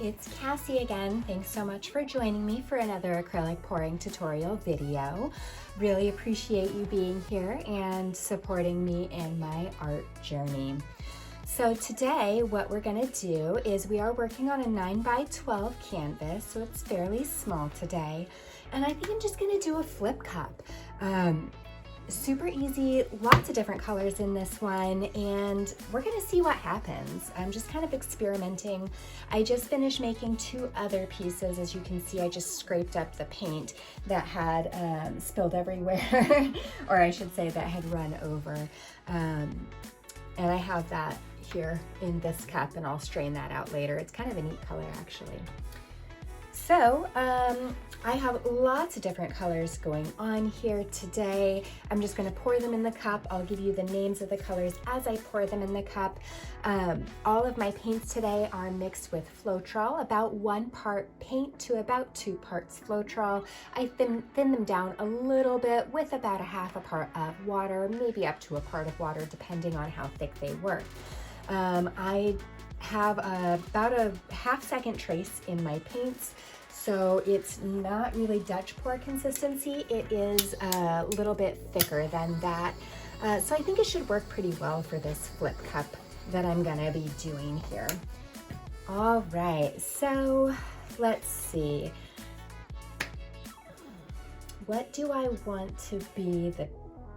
it's Cassie again. Thanks so much for joining me for another acrylic pouring tutorial video. Really appreciate you being here and supporting me in my art journey. So today what we're gonna do is we are working on a 9x12 canvas, so it's fairly small today. And I think I'm just gonna do a flip cup. Super easy, lots of different colors in this one, and we're gonna see what happens. I'm just kind of experimenting. I just finished making 2 other pieces. As you can see, I just scraped up the paint that had spilled everywhere, or I should say that had run over. And I have that here in this cup, and I'll strain that out later. It's kind of a neat color, actually. So I have lots of different colors going on here today. I'm just gonna pour them in the cup. I'll give you the names of the colors as I pour them in the cup. All of my paints today are mixed with Floetrol, about 1 part paint to about 2 parts Floetrol. I thin them down a little bit with about a half a part of water, maybe up to a part of water, depending on how thick they were. I have about a half-second trace in my paints, so it's not really Dutch pour consistency. It is a little bit thicker than that. So I think it should work pretty well for this flip cup that I'm gonna be doing here. All right, so let's see. What do I want to be the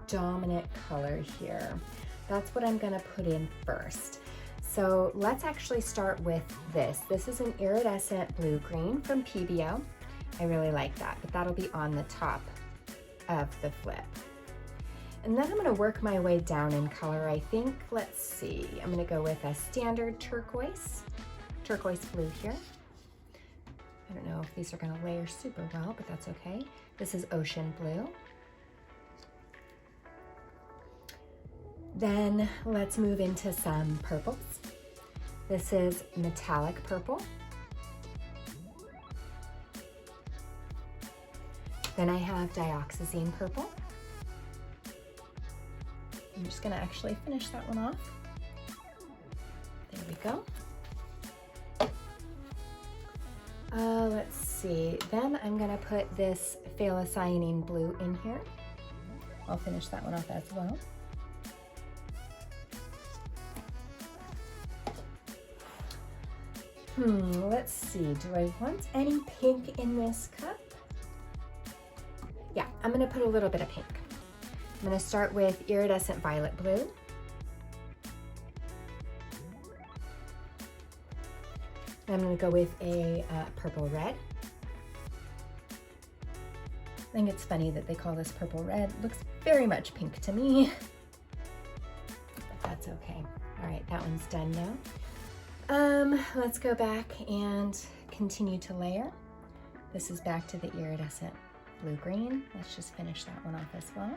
dominant color here? That's what I'm gonna put in first. So let's actually start with this. This is an iridescent blue-green from Pebeo. I really like that, but that'll be on the top of the flip. And then I'm gonna work my way down in color, I think. Let's see, I'm gonna go with a standard turquoise blue here. I don't know if these are gonna layer super well, but that's okay. This is ocean blue. Then let's move into some purples. This is metallic purple. Then I have dioxazine purple. I'm just gonna actually finish that one off. There we go. Let's see, then I'm gonna put this phthalocyanine blue in here. I'll finish that one off as well. Let's see, do I want any pink in this cup? Yeah, I'm gonna put a little bit of pink. I'm gonna start with iridescent violet blue. I'm gonna go with a purple red. I think it's funny that they call this purple red. It looks very much pink to me, but that's okay. All right, that one's done now. Let's go back and continue to layer. This is back to the iridescent blue-green. Let's just finish that one off as well.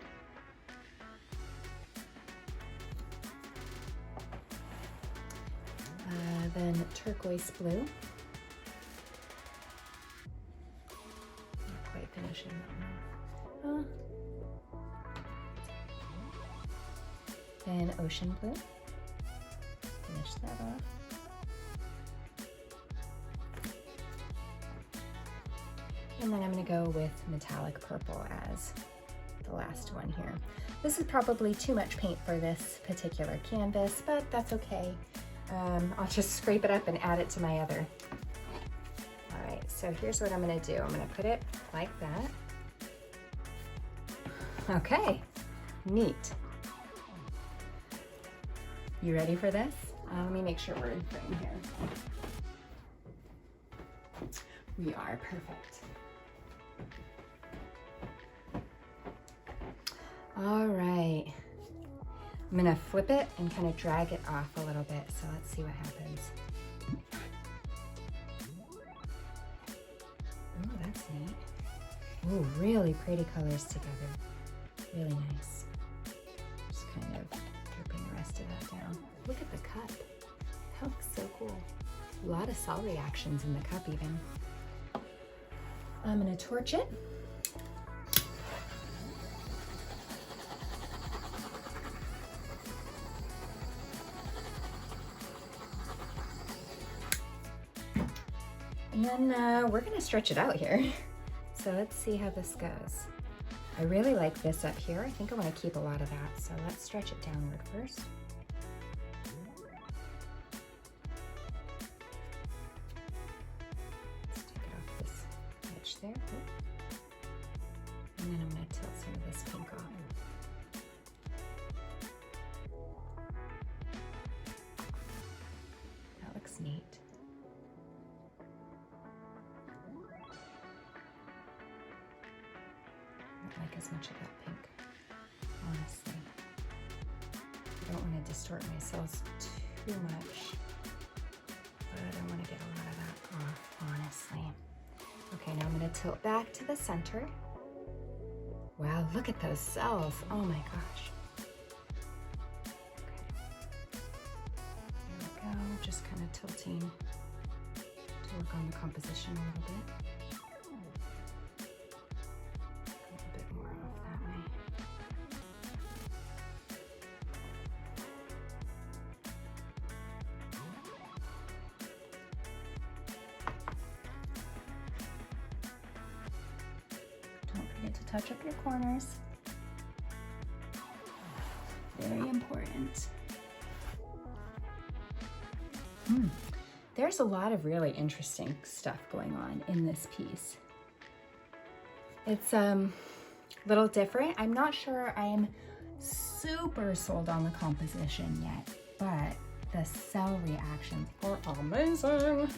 Then turquoise blue. Not quite finishing that one. Then ocean blue. Finish that off. And then I'm gonna go with metallic purple as the last one here. This is probably too much paint for this particular canvas, but that's okay. I'll just scrape it up and add it to my other. All right, so here's what I'm gonna do. I'm gonna put it like that. Okay, neat. You ready for this? Let me make sure we're in frame here. We are, perfect. All right, I'm gonna flip it and kind of drag it off a little bit. So let's see what happens. Oh, that's neat. Oh, really pretty colors together. Really nice. Just kind of dripping the rest of that down. Look at the cup. That looks so cool. A lot of sol reactions in the cup even. I'm gonna torch it. then we're gonna stretch it out here. So let's see how this goes. I really like this up here. I think I want to keep a lot of that. So let's stretch it downward first. Let's take it off this edge there. And then I'm going to tilt some of this pink off. That looks neat. Like as much of that pink, honestly. I don't want to distort my cells too much, but I want to get a lot of that off, honestly. Okay, now I'm going to tilt back to the center. Wow, look at those cells. Oh my gosh. Okay. There we go, just kind of tilting to work on the composition a little bit. To touch up your corners. Very important. There's a lot of really interesting stuff going on in this piece. It's a little different. I'm not sure I'm super sold on the composition yet, but the cell reactions are amazing.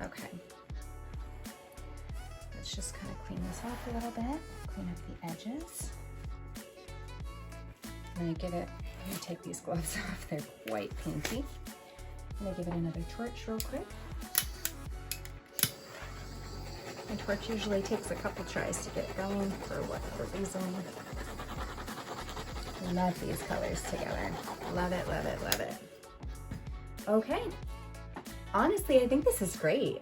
Okay. Let's just kind of clean this off a little bit, clean up the edges. I'm gonna take these gloves off, they're quite pinky. I'm gonna give it another torch real quick. My torch usually takes a couple tries to get going for whatever reason. I love these colors together. Love it, love it, love it. Okay. Honestly, I think this is great.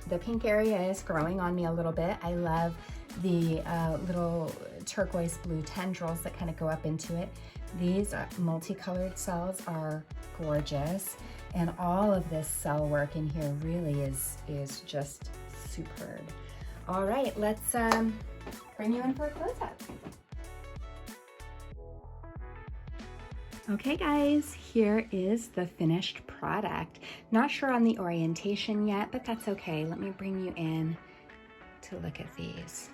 The pink area is growing on me a little bit. I love the little turquoise blue tendrils that kind of go up into it. These multicolored cells are gorgeous, and all of this cell work in here really is just superb. All right, let's bring you in for a close-up. Okay guys, here is the finished product. Not sure on the orientation yet, but that's okay. Let me bring you in to look at these.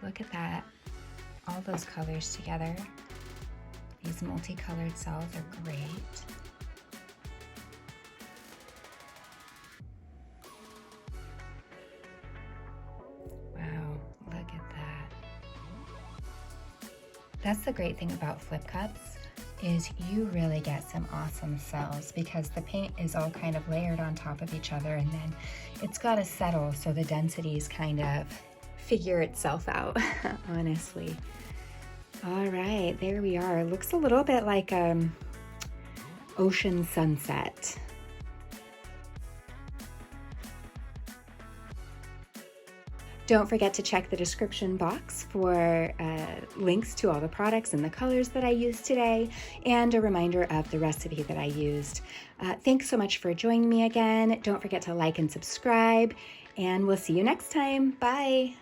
Look at that, all those colors together. These multicolored cells are great. Wow, look at that. That's the great thing about flip cups, is you really get some awesome cells because the paint is all kind of layered on top of each other, and then it's got to settle so the densities kind of figure itself out, honestly. All right, there we are. It looks a little bit like ocean sunset. Don't forget to check the description box for links to all the products and the colors that I used today, and a reminder of the recipe that I used. Thanks so much for joining me again. Don't forget to like and subscribe, and we'll see you next time. Bye.